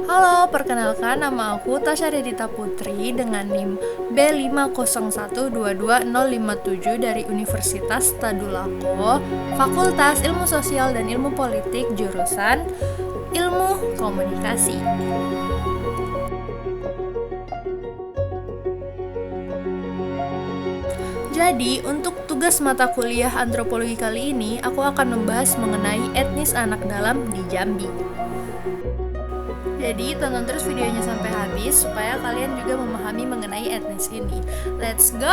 Halo, perkenalkan nama aku Tasya Dedita Putri dengan NIM B501222057 dari Universitas Tadulako, Fakultas Ilmu Sosial dan Ilmu Politik, jurusan Ilmu Komunikasi. Jadi, untuk tugas mata kuliah antropologi kali ini, aku akan membahas mengenai etnis anak dalam di Jambi. Jadi, tonton terus videonya sampai habis supaya kalian juga memahami mengenai etnis ini. Let's go!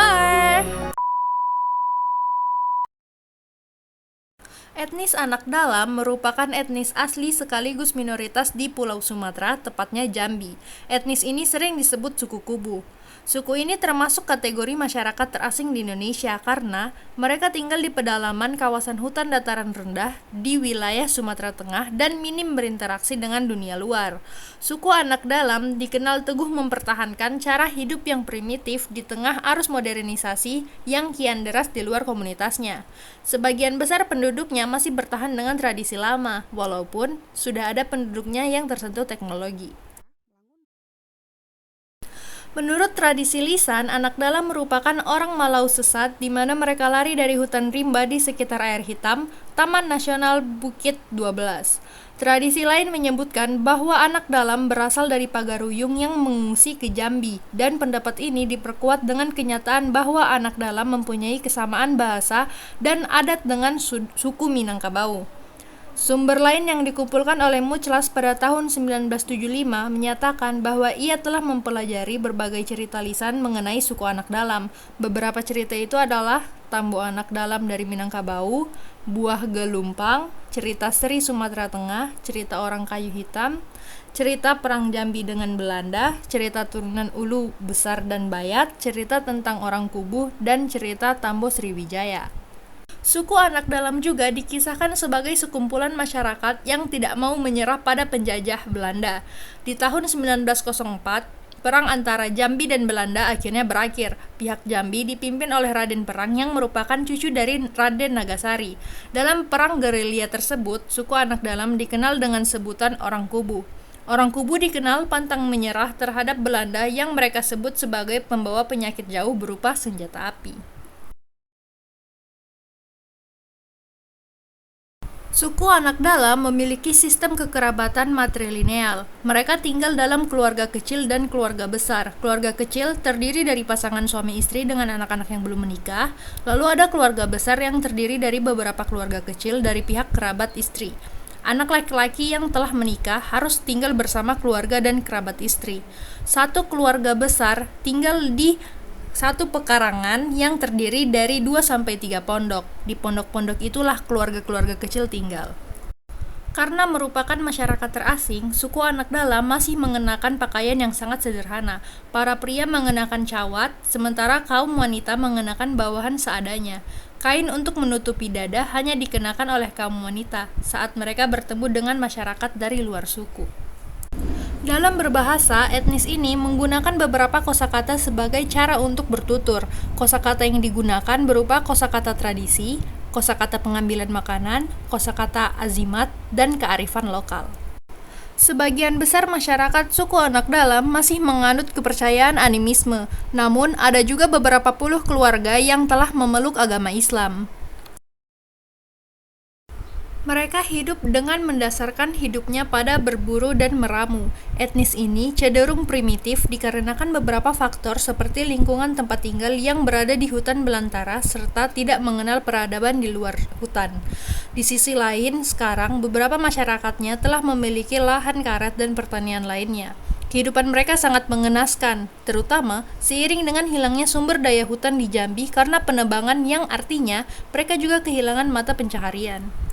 Etnis anak dalam merupakan etnis asli sekaligus minoritas di Pulau Sumatera, tepatnya Jambi. Etnis ini sering disebut suku Kubu. Suku ini termasuk kategori masyarakat terasing di Indonesia karena mereka tinggal di pedalaman kawasan hutan dataran rendah di wilayah Sumatera Tengah dan minim berinteraksi dengan dunia luar. Suku anak dalam dikenal teguh mempertahankan cara hidup yang primitif di tengah arus modernisasi yang kian deras di luar komunitasnya. Sebagian besar penduduknya masih bertahan dengan tradisi lama, walaupun sudah ada penduduknya yang tersentuh teknologi. Menurut tradisi lisan, anak dalam merupakan orang Malau sesat di mana mereka lari dari hutan rimba di sekitar air hitam, Taman Nasional Bukit 12. Tradisi lain menyebutkan bahwa anak dalam berasal dari Pagaruyung yang mengungsi ke Jambi, dan pendapat ini diperkuat dengan kenyataan bahwa anak dalam mempunyai kesamaan bahasa dan adat dengan suku Minangkabau. Sumber lain yang dikumpulkan oleh Muchlas pada tahun 1975 menyatakan bahwa ia telah mempelajari berbagai cerita lisan mengenai suku anak dalam. Beberapa cerita itu adalah Tambo anak dalam dari Minangkabau, Buah Gelumpang, cerita Seri Sumatera Tengah, cerita orang kayu hitam, cerita perang Jambi dengan Belanda, cerita turunan Ulu Besar dan Bayat, cerita tentang orang Kubu, dan cerita Tambo Sriwijaya. Suku anak dalam juga dikisahkan sebagai sekumpulan masyarakat yang tidak mau menyerah pada penjajah Belanda. Di tahun 1904, perang antara Jambi dan Belanda akhirnya berakhir. Pihak Jambi dipimpin oleh Raden Perang yang merupakan cucu dari Raden Nagasari. Dalam perang gerilya tersebut, suku anak dalam dikenal dengan sebutan orang Kubu. Orang Kubu dikenal pantang menyerah terhadap Belanda yang mereka sebut sebagai pembawa penyakit jauh berupa senjata api. Suku anak dalam memiliki sistem kekerabatan matrilineal. Mereka tinggal dalam keluarga kecil dan keluarga besar. Keluarga kecil terdiri dari pasangan suami istri dengan anak-anak yang belum menikah. Lalu ada keluarga besar yang terdiri dari beberapa keluarga kecil dari pihak kerabat istri. Anak laki-laki yang telah menikah harus tinggal bersama keluarga dan kerabat istri. Satu keluarga besar tinggal di satu pekarangan yang terdiri dari 2-3 pondok. Di pondok-pondok itulah keluarga-keluarga kecil tinggal. Karena merupakan masyarakat terasing, suku anak dalam masih mengenakan pakaian yang sangat sederhana. Para pria mengenakan cawat, sementara kaum wanita mengenakan bawahan seadanya. Kain untuk menutupi dada hanya dikenakan oleh kaum wanita saat mereka bertemu dengan masyarakat dari luar suku. Dalam berbahasa, etnis ini menggunakan beberapa kosakata sebagai cara untuk bertutur. Kosakata yang digunakan berupa kosakata tradisi, kosakata pengambilan makanan, kosakata azimat, dan kearifan lokal. Sebagian besar masyarakat suku anak dalam masih menganut kepercayaan animisme, namun ada juga beberapa puluh keluarga yang telah memeluk agama Islam. Mereka hidup dengan mendasarkan hidupnya pada berburu dan meramu. Etnis ini cenderung primitif dikarenakan beberapa faktor seperti lingkungan tempat tinggal yang berada di hutan belantara serta tidak mengenal peradaban di luar hutan. Di sisi lain, sekarang beberapa masyarakatnya telah memiliki lahan karet dan pertanian lainnya. Kehidupan mereka sangat mengenaskan, terutama seiring dengan hilangnya sumber daya hutan di Jambi karena penebangan yang artinya mereka juga kehilangan mata pencaharian.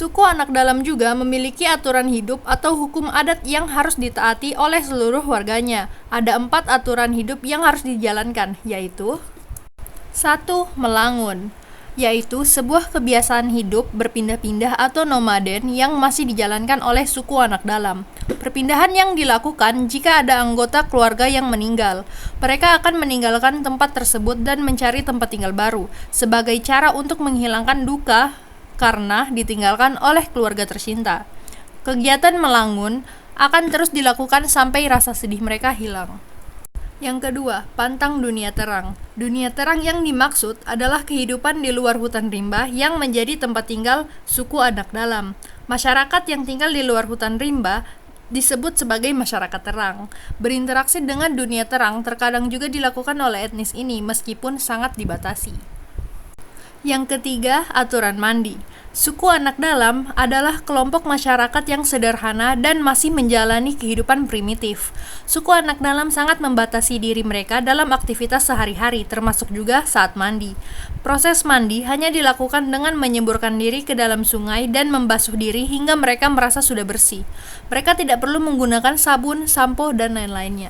Suku anak dalam juga memiliki aturan hidup atau hukum adat yang harus ditaati oleh seluruh warganya. Ada 4 aturan hidup yang harus dijalankan, yaitu 1. Melangun, yaitu sebuah kebiasaan hidup berpindah-pindah atau nomaden yang masih dijalankan oleh suku anak dalam. Perpindahan yang dilakukan jika ada anggota keluarga yang meninggal. Mereka akan meninggalkan tempat tersebut dan mencari tempat tinggal baru, sebagai cara untuk menghilangkan duka karena ditinggalkan oleh keluarga tercinta. Kegiatan melangun akan terus dilakukan sampai rasa sedih mereka hilang. Yang kedua, pantang dunia terang. Dunia terang yang dimaksud adalah kehidupan di luar hutan rimba yang menjadi tempat tinggal suku anak dalam. Masyarakat yang tinggal di luar hutan rimba disebut sebagai masyarakat terang. Berinteraksi dengan dunia terang terkadang juga dilakukan oleh etnis ini meskipun sangat dibatasi. Yang ketiga, aturan mandi. Suku anak dalam adalah kelompok masyarakat yang sederhana dan masih menjalani kehidupan primitif. Suku anak dalam sangat membatasi diri mereka dalam aktivitas sehari-hari, termasuk juga saat mandi. Proses mandi hanya dilakukan dengan menyemburkan diri ke dalam sungai dan membasuh diri hingga mereka merasa sudah bersih. Mereka tidak perlu menggunakan sabun, sampo, dan lain-lainnya.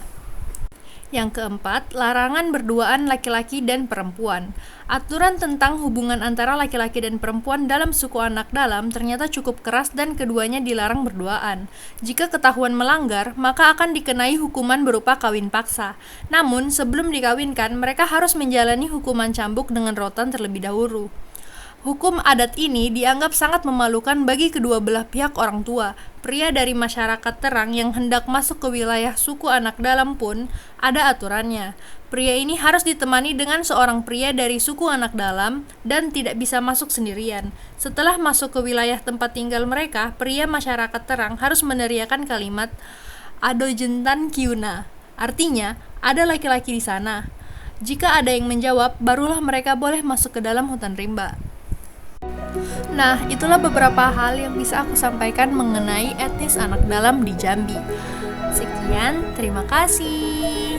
Yang keempat, larangan berduaan laki-laki dan perempuan. Aturan tentang hubungan antara laki-laki dan perempuan dalam suku anak dalam ternyata cukup keras dan keduanya dilarang berduaan. Jika ketahuan melanggar, maka akan dikenai hukuman berupa kawin paksa. Namun, sebelum dikawinkan, mereka harus menjalani hukuman cambuk dengan rotan terlebih dahulu. Hukum adat ini dianggap sangat memalukan bagi kedua belah pihak orang tua. Pria dari masyarakat terang yang hendak masuk ke wilayah suku anak dalam pun ada aturannya. Pria ini harus ditemani dengan seorang pria dari suku anak dalam dan tidak bisa masuk sendirian. Setelah masuk ke wilayah tempat tinggal mereka, pria masyarakat terang harus meneriakkan kalimat "Ado jentan kiuna", artinya ada laki-laki di sana. Jika ada yang menjawab, barulah mereka boleh masuk ke dalam hutan rimba. Nah, itulah beberapa hal yang bisa aku sampaikan mengenai etnis anak dalam di Jambi. Sekian, terima kasih.